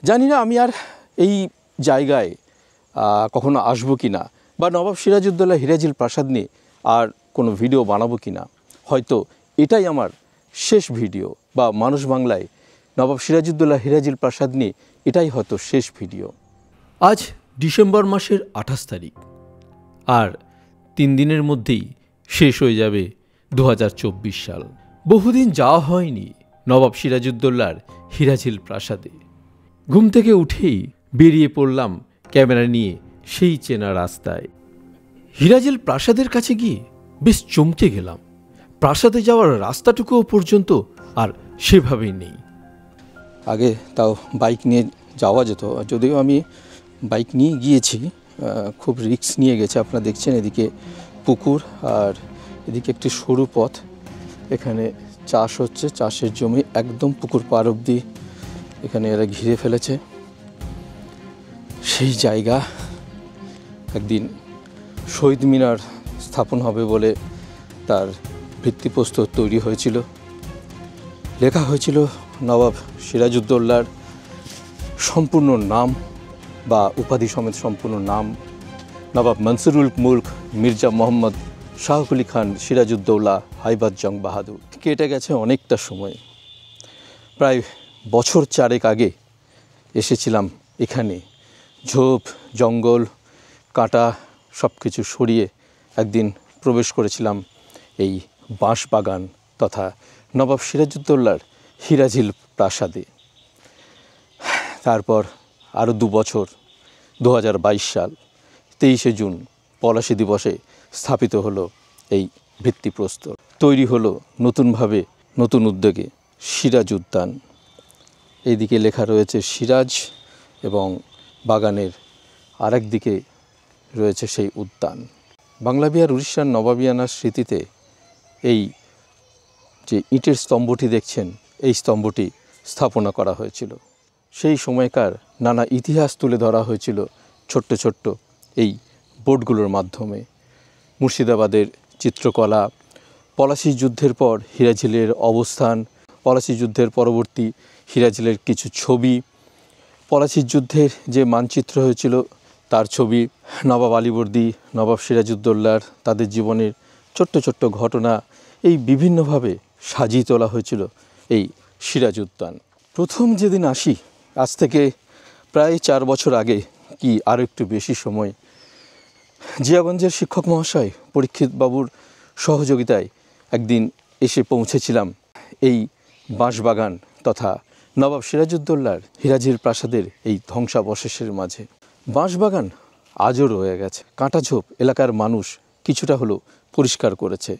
জানি না আমি আর এই জায়গায় কখনো আসবো কি না, বা নবাব সিরাজউদ্দৌলা হিরাজিল প্রাসাদ নিয়ে আর কোনো ভিডিও বানাবো কি না। হয়তো এটাই আমার শেষ ভিডিও, বা মানুষ বাংলায় নবাব সিরাজউদ্দৌলা হিরাজিল প্রাসাদ নিয়ে এটাই হয়তো শেষ ভিডিও। আজ ডিসেম্বর মাসের 28 তারিখ, আর 3 দিনের মধ্যেই শেষ হয়ে যাবে 2024 সাল। বহুদিন যাওয়া হয়নি নবাব সিরাজউদ্দৌলার হিরাজিল প্রাসাদে। ঘুম থেকে উঠেই বেরিয়ে পড়লাম ক্যামেরা নিয়ে সেই চেনা রাস্তায়। হিরাজিল প্রাসাদের কাছে গিয়ে বেশ চমকে গেলাম। প্রাসাদে যাওয়ার রাস্তাটুকুও পর্যন্ত আর সেভাবেই নেই। আগে তাও বাইক নিয়ে যাওয়া যেত, যদিও আমি বাইক নিয়ে গিয়েছি, খুব রিস্ক নিয়ে গেছে। আপনারা দেখছেন এদিকে পুকুর আর এদিকে একটি সরু পথ, এখানে চাষ হচ্ছে, চাষের জমি একদম পুকুর পার অবধি এখানে এরা ঘিরে ফেলেছে। সেই জায়গা একদিন শহীদ মিনার স্থাপন হবে বলে তার ভিত্তিপ্রস্তর তৈরি হয়েছিল। লেখা হয়েছিল নবাব সিরাজউদ্দৌলার সম্পূর্ণ নাম বা উপাধি সমেত সম্পূর্ণ নাম, নবাব মনসুরুল মুলক মির্জা মোহাম্মদ শাহ আলী খান সিরাজউদ্দৌলা হাইবাত জং বাহাদুর। কেটে গেছে অনেকটা সময়, প্রায় বছর 4 আগে এসেছিলাম এখানে। ঝোপ জঙ্গল কাঁটা সব কিছু সরিয়ে একদিন প্রবেশ করেছিলাম এই বাঁশবাগান তথা নবাব সিরাজউদ্দৌলার হিরাজিল প্রাসাদে। তারপর আরও 2 বছর, 2022 সাল 23শে জুন পলাশী দিবসে স্থাপিত হলো এই ভিত্তিপ্রস্তর। তৈরি হলো নতুনভাবে, নতুন উদ্যোগে সিরাজ উদ্যান। এইদিকে লেখা রয়েছে সিরাজ, এবং বাগানের আরেক দিকে রয়েছে সেই উদ্যান। বাংলা বিহার উড়িষ্যার নবাবিয়ানার স্মৃতিতে এই যে ইটের স্তম্ভটি দেখছেন, এই স্তম্ভটি স্থাপনা করা হয়েছিল। সেই সময়কার নানা ইতিহাস তুলে ধরা হয়েছিল ছোট্ট ছোট্ট এই বোর্ডগুলোর মাধ্যমে। মুর্শিদাবাদের চিত্রকলা, পলাশী যুদ্ধের পর হিরাজিলের অবস্থান, পলাশী যুদ্ধের পরবর্তী হিরাজিলের কিছু ছবি, পলাশী যুদ্ধের যে মানচিত্র হয়েছিল তার ছবি, নবাব আলীবর্দী, নবাব সিরাজউদ্দৌলার তাদের জীবনের ছোট্ট ছোট্ট ঘটনা, এই বিভিন্নভাবে সাজিয়ে তোলা হয়েছিল এই সিরাজ উদ্যান। প্রথম যেদিন আসি, আজ থেকে প্রায় 4 বছর আগে কি আরও একটু বেশি সময়, জিয়াগঞ্জের শিক্ষক মহাশয় পরীক্ষিত বাবুর সহযোগিতায় একদিন এসে পৌঁছেছিলাম এই বাঁশবাগান তথা নবাব সিরাজউদ্দৌলার হিরাজিল প্রাসাদের এই ধ্বংসাবশেষের মাঝে। বাঁশবাগান আজও রয়ে গেছে। কাঁটাঝোপ এলাকার মানুষ কিছুটা হলেও পরিষ্কার করেছে,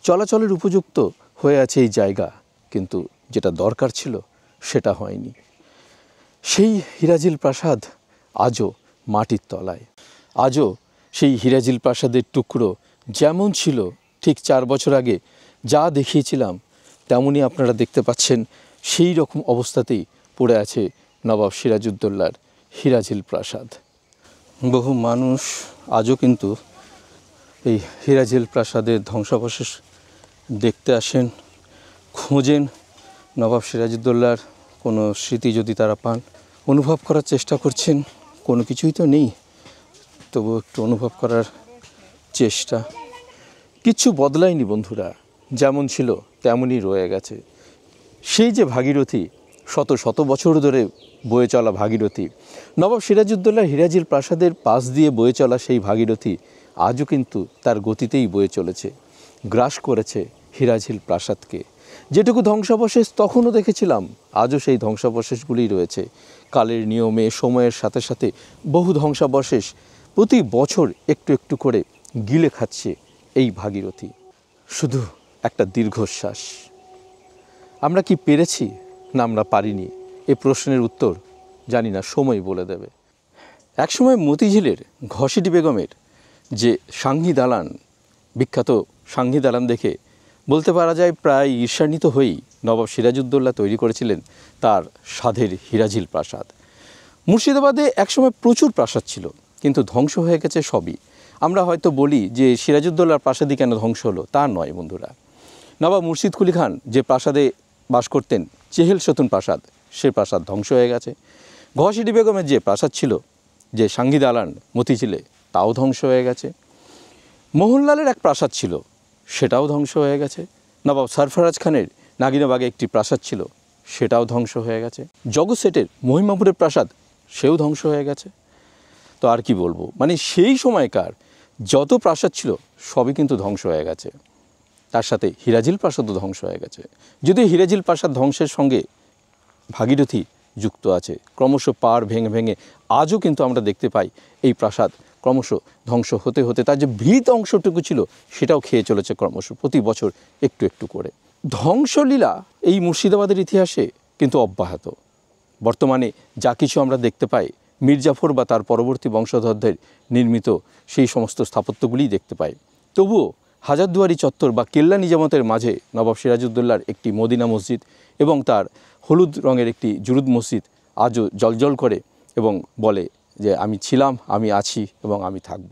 চলাচলের উপযুক্ত হয়ে আছে এই জায়গা, কিন্তু যেটা দরকার ছিল সেটা হয়নি। সেই হিরাজিল প্রাসাদ আজও মাটির তলায়। আজও সেই হিরাজিল প্রাসাদের টুকরো যেমন ছিল ঠিক 4 বছর আগে যা দেখিয়েছিলাম তেমনই আপনারা দেখতে পাচ্ছেন। সেই রকম অবস্থাতেই পড়ে আছে নবাব সিরাজউদ্দৌলার হিরাজিল প্রাসাদ। বহু মানুষ আজও কিন্তু এই হিরাজিল প্রাসাদের ধ্বংসাবশেষ দেখতে আসেন, খোঁজেন। নবাব সিরাজউদ্দৌলার কোনো স্মৃতি যদি তারা পান, অনুভব করার চেষ্টা করছেন। কোনো কিছুই তো নেই, তবু একটু অনুভব করার চেষ্টা। কিচ্ছু বদলায়নি বন্ধুরা, যেমন ছিল তেমনই রয়ে গেছে। সেই যে ভাগীরথী, শত শত বছর ধরে বয়ে চলা ভাগীরথী, নবাব সিরাজউদ্দৌলার হিরাজিল প্রাসাদের পাশ দিয়ে বয়ে চলা সেই ভাগীরথী আজও কিন্তু তার গতিতেই বয়ে চলেছে, গ্রাস করেছে হিরাজিল প্রাসাদকে। যেটুকু ধ্বংসাবশেষ তখনও দেখেছিলাম, আজও সেই ধ্বংসাবশেষগুলিই রয়েছে। কালের নিয়মে, সময়ের সাথে সাথে বহু ধ্বংসাবশেষ প্রতি বছর একটু একটু করে গিলে খাচ্ছে এই ভাগীরথী। শুধু একটা দীর্ঘশ্বাস। আমরা কি পেরেছি না আমরা পারিনি, এই প্রশ্নের উত্তর জানি না, সময় বলে দেবে। একসময় মতিঝিলের ঘসিটি বেগমের যে সাঙ্গি দালান, বিখ্যাত সাঙ্গি দালান দেখে বলতে পারা যায় প্রায় ঈর্ষান্বিত হয়েই নবাব সিরাজউদ্দৌলা তৈরি করেছিলেন তার স্বাদের হিরাজিল প্রাসাদ। মুর্শিদাবাদে একসময় প্রচুর প্রাসাদ ছিল, কিন্তু ধ্বংস হয়ে গেছে সবই। আমরা হয়তো বলি যে সিরাজউদ্দৌলার প্রাসাদই কেন ধ্বংস হলো, তা নয় বন্ধুরা। নবাব মুর্শিদ কুলি খান যে প্রাসাদে বাস করতেন, চেহেল সতুন প্রাসাদ, সে প্রাসাদ ধ্বংস হয়ে গেছে। ঘসিডি বেগমের যে প্রাসাদ ছিল, যে সাঙ্গি দালান মতিঝিলে, তাও ধ্বংস হয়ে গেছে। মোহনলালের এক প্রাসাদ ছিল, সেটাও ধ্বংস হয়ে গেছে। নবাব সরফরাজ খানের নাগিনাবাগে একটি প্রাসাদ ছিল, সেটাও ধ্বংস হয়ে গেছে। জগৎ শেঠের মহিমাপুরের প্রাসাদ, সেও ধ্বংস হয়ে গেছে। তো আর কি বলবো, মানে সেই সময়কার যত প্রাসাদ ছিল সবই কিন্তু ধ্বংস হয়ে গেছে। তার সাথে হিরাঝিল প্রাসাদও ধ্বংস হয়ে গেছে। যদিও হিরাঝিল প্রাসাদ ধ্বংসের সঙ্গে ভাগীরথী যুক্ত আছে, ক্রমশ পাড় ভেঙে ভেঙে আজও কিন্তু আমরা দেখতে পাই এই প্রাসাদ ক্রমশ ধ্বংস হতে হতে তার যে ভিত অংশটুকু ছিল সেটাও খেয়ে চলেছে ক্রমশ প্রতি বছর একটু একটু করে। ধ্বংসলীলা এই মুর্শিদাবাদের ইতিহাসে কিন্তু অব্যাহত। বর্তমানে যা কিছু আমরা দেখতে পাই মির্জাফর বা তার পরবর্তী বংশধরদের নির্মিত সেই সমস্ত স্থাপত্যগুলিই দেখতে পাই। তবুও হাজারদুয়ারি চত্বর বা কেল্লা নিজামতের মাঝে নবাব সিরাজউদ্দৌলার একটি মদিনা মসজিদ এবং তার হলুদ রঙের একটি জুরুদ মসজিদ আজও জ্বলজ্বল করে এবং বলে যে আমি ছিলাম, আমি আছি এবং আমি থাকব।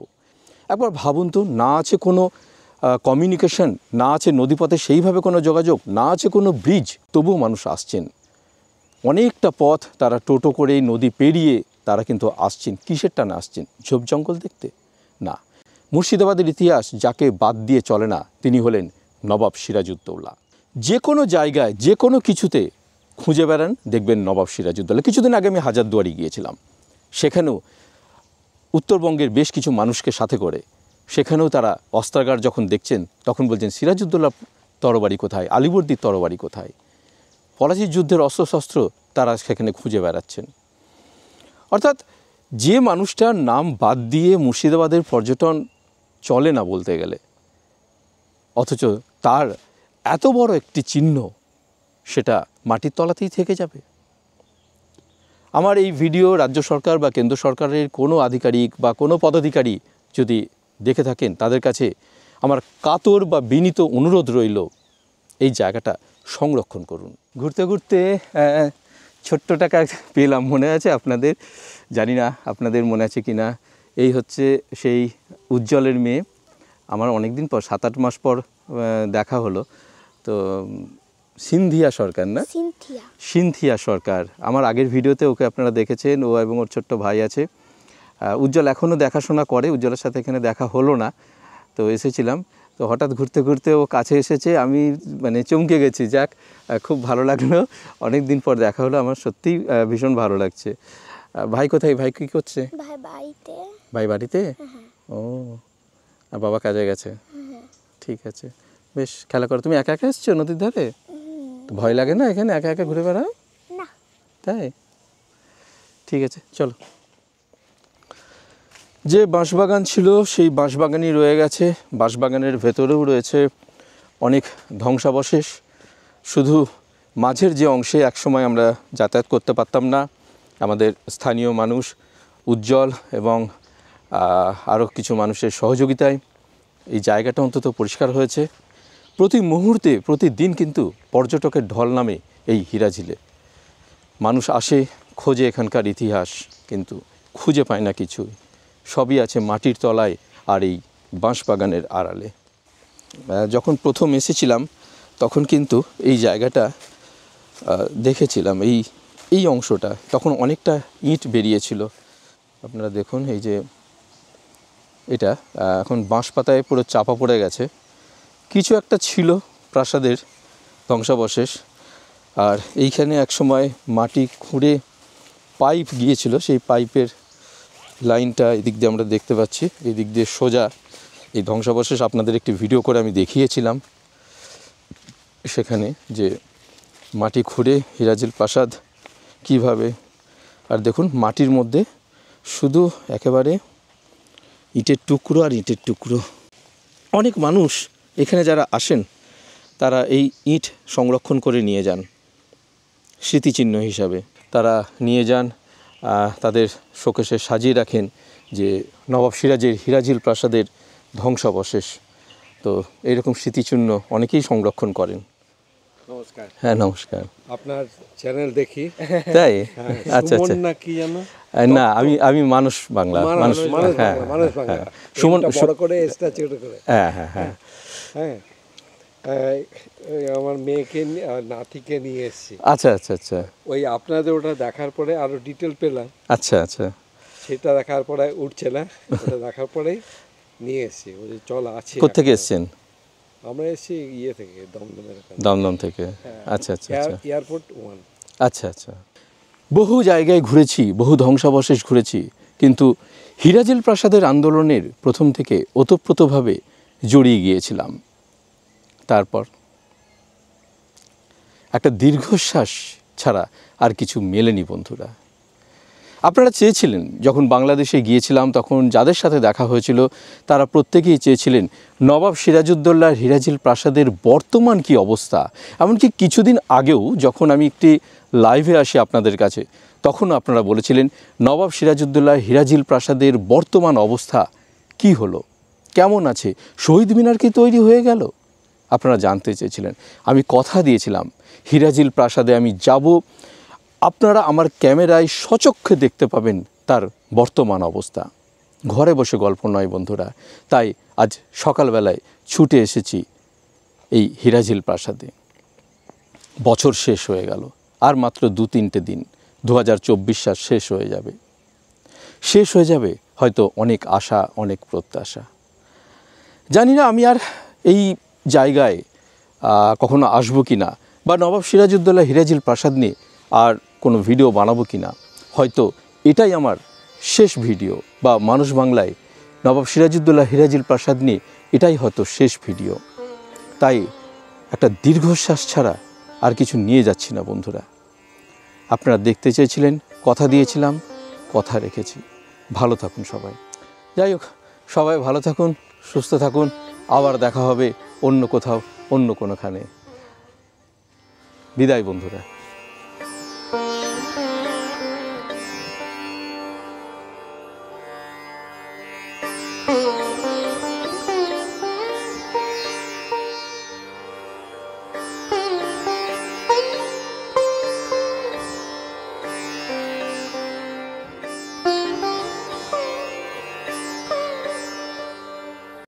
একবার ভাবুন তো, না আছে কোনো কমিউনিকেশন, না আছে নদীপথে সেইভাবে কোনো যোগাযোগ, না আছে কোনো ব্রিজ, তবুও মানুষ আসছেন অনেকটা পথ, তারা টোটো করে নদী পেরিয়ে তারা কিন্তু আসছেন। কিসের টানে আসছেন? ঝোপ জঙ্গল দেখতে? না, মুর্শিদাবাদের ইতিহাস যাকে বাদ দিয়ে চলে না তিনি হলেন নবাব সিরাজউদ্দৌলা। যে কোনো জায়গায় যে কোনো কিছুতে খুঁজে বেড়ান, দেখবেন নবাব সিরাজউদ্দৌলা। কিছুদিন আগে আমি হাজারদুয়ারি গিয়েছিলাম, সেখানেও উত্তরবঙ্গের বেশ কিছু মানুষকে সাথে করে, সেখানেও তারা অস্ত্রাগার যখন দেখছেন তখন বলছেন সিরাজউদ্দৌলার তরবারি কোথায়, আলীবর্দীর তরবারি কোথায়। পলাশির যুদ্ধের অস্ত্রশস্ত্র তারা সেখানে খুঁজে বেড়াচ্ছেন। অর্থাৎ যে মানুষটার নাম বাদ দিয়ে মুর্শিদাবাদের পর্যটন চলে না বলতে গেলে, অথচ তার এত বড় একটি চিহ্ন সেটা মাটির তলাতেই থেকে যাবে। আমার এই ভিডিও রাজ্য সরকার বা কেন্দ্র সরকারের কোনো আধিকারিক বা কোনো পদাধিকারী যদি দেখে থাকেন, তাদের কাছে আমার কাতর বা বিনীত অনুরোধ রইল এই জায়গাটা সংরক্ষণ করুন। ঘুরতে ঘুরতে ছোট্ট টাকা পেলাম, মনে আছে আপনাদের? জানি না আপনাদের মনে আছে কি না। এই হচ্ছে সেই উজ্জ্বলের মেয়ে। আমার অনেক দিন পর 7-8 মাস পর দেখা হলো। তো সিনথিয়া সরকার, না সিনথিয়া সরকার, আমার আগের ভিডিওতে ওকে আপনারা দেখেছেন। ও এবং ওর ছোট্ট ভাই আছে। উজ্জ্বল এখনও দেখাশোনা করে, উজ্জ্বলের সাথে এখানে দেখা হলো না, তো এসেছিলাম। তো হঠাৎ ঘুরতে ঘুরতে ও কাছে এসেছে, আমি মানে চমকে গেছি। যাক, খুব ভালো লাগলো, অনেক দিন পর দেখা হলো, আমার সত্যিই ভীষণ ভালো লাগছে। ভাই কোথায়? ভাই কী করছে? ভাই বাড়িতে? ও, আর বাবা কাজে গেছে? ঠিক আছে, বেশ, খেলা করো। তুমি একা একা এসছো নদীর ধারে? ভয় লাগে না এখানে একা একা ঘুরে বেড়াও? তাই? ঠিক আছে, চলো। যে বাঁশবাগান ছিল সেই বাঁশবাগানই রয়ে গেছে। বাঁশবাগানের ভেতরেও রয়েছে অনেক ধ্বংসাবশেষ। শুধু মাঝের যে অংশে একসময় আমরা যাতায়াত করতে পারতাম না, আমাদের স্থানীয় মানুষ উজ্জ্বল এবং আরও কিছু মানুষের সহযোগিতায় এই জায়গাটা অন্তত পরিষ্কার হয়েছে। প্রতি মুহূর্তে প্রতিদিন কিন্তু পর্যটকের ঢল নামে এই হিরাঝিলে। মানুষ আসে, খোঁজে এখানকার ইতিহাস, কিন্তু খুঁজে পায় না কিছু। সবই আছে মাটির তলায় আর এই বাঁশবাগানের আড়ালে। যখন প্রথম এসেছিলাম তখন কিন্তু এই জায়গাটা দেখেছিলাম, এই অংশটা তখন অনেকটা ইট বেরিয়েছিল। আপনারা দেখুন, এই যে এটা এখন বাঁশ পাতায় পুরো চাপা পড়ে গেছে। কিছু একটা ছিল প্রাসাদের ধ্বংসাবশেষ। আর এইখানে একসময় মাটি খুঁড়ে পাইপ গিয়েছিল, সেই পাইপের লাইনটা এদিক দিয়ে আমরা দেখতে পাচ্ছি। এই দিক দিয়ে সোজা এই ধ্বংসাবশেষ আপনাদের একটি ভিডিও করে আমি দেখিয়েছিলাম সেখানে, যে মাটি খুঁড়ে হিরাঝিল প্রাসাদ কীভাবে। আর দেখুন মাটির মধ্যে শুধু একেবারে ইটের টুকরো আর ইটের টুকরো। অনেক মানুষ এখানে যারা আসেন তারা এই ইট সংরক্ষণ করে নিয়ে যান স্মৃতিচিহ্ন হিসাবে। তারা নিয়ে যান, তাদের শোকেসে সাজিয়ে রাখেন যে নবাব সিরাজের হিরাঝিল প্রাসাদের ধ্বংসাবশেষ। তো এইরকম স্মৃতিচিহ্ন অনেকেই সংরক্ষণ করেন। নমস্কার। হ্যাঁ, নমস্কার। আপনার চ্যানেল দেখি। তাই? আচ্ছা আচ্ছা। না কি জানো? না, আমি মানুষ বাংলা। মানুষ বাংলা। সুমন বড় করে স্ট্যাচু করে। হ্যাঁ হ্যাঁ হ্যাঁ হ্যাঁ। ওই আমার মেয়েকে আর নাতিকে নিয়ে এসেছি। আচ্ছা আচ্ছা আচ্ছা ওই আপনাদের ওটা দেখার পরে আরো ডিটেল পেলাম, আচ্ছা আচ্ছা সেটা দেখার পরে উঠছে না, ওটা দেখার পরেই নিয়ে এসেছি। ওই যে চল আছে। কোত্থেকে এসছেন? আমরা এসেছি ইয়ে থেকে, দমদমের ওখানে। দমদম থেকে। হ্যাঁ, আচ্ছা আচ্ছা আচ্ছা এয়ারপোর্ট 1। আচ্ছা আচ্ছা বহু জায়গায় ঘুরেছি, বহু ধ্বংসাবশেষ ঘুরেছি, কিন্তু হিরাজেল প্রাসাদের আন্দোলনের প্রথম থেকে ওতপ্রোতভাবে জড়িয়ে গিয়েছিলাম। তারপর একটা দীর্ঘশ্বাস ছাড়া আর কিছু মেলেনি বন্ধুরা। আপনারা চেয়েছিলেন, যখন বাংলাদেশে গিয়েছিলাম তখন যাদের সাথে দেখা হয়েছিল তারা প্রত্যেকেই চেয়েছিলেন নবাব সিরাজউদ্দৌলার হিরাজেল প্রাসাদের বর্তমান কি অবস্থা। এমনকি কিছুদিন আগেও যখন আমি একটি লাইভে আসি আপনাদের কাছে, তখন আপনারা বলেছিলেন নবাব সিরাজউদ্দৌলার হিরাজেল প্রাসাদের বর্তমান অবস্থা কি হলো, কেমন আছে, শহীদ মিনার কি তৈরি হয়ে গেল, আপনারা জানতে চেয়েছিলেন। আমি কথা দিয়েছিলাম হিরাজেল প্রাসাদে আমি যাব, আপনারা আমার ক্যামেরায় সচক্ষে দেখতে পাবেন তার বর্তমান অবস্থা। ঘরে বসে গল্প নয় বন্ধুরা, তাই আজ সকালবেলায় ছুটে এসেছি এই হিরাজেল প্রাসাদে। বছর শেষ হয়ে গেল, আর মাত্র 2-3টে দিন 2024 সাল শেষ হয়ে যাবে। শেষ হয়ে যাবে হয়তো অনেক আশা, অনেক প্রত্যাশা। জানি না আমি আর এই জায়গায় কখনো আসবো কি না, বা নবাব সিরাজউদ্দৌলা হিরাজেল প্রাসাদ নিয়ে আর কোনো ভিডিও বানাবো কি না। হয়তো এটাই আমার শেষ ভিডিও, বা মানুষ বাংলায় নবাব সিরাজউদ্দৌলা হিরাজেল প্রাসাদ নিয়ে এটাই হয়তো শেষ ভিডিও। তাই একটা দীর্ঘশ্বাস ছাড়া আর কিছু নিয়ে যাচ্ছি না বন্ধুরা। আপনারা দেখতে চেয়েছিলেন, কথা দিয়েছিলাম, কথা রেখেছি। ভালো থাকুন সবাই। যাই হোক, সবাই ভালো থাকুন, সুস্থ থাকুন। আবার দেখা হবে অন্য কোথাও, অন্য কোনোখানে। বিদায় বন্ধুরা।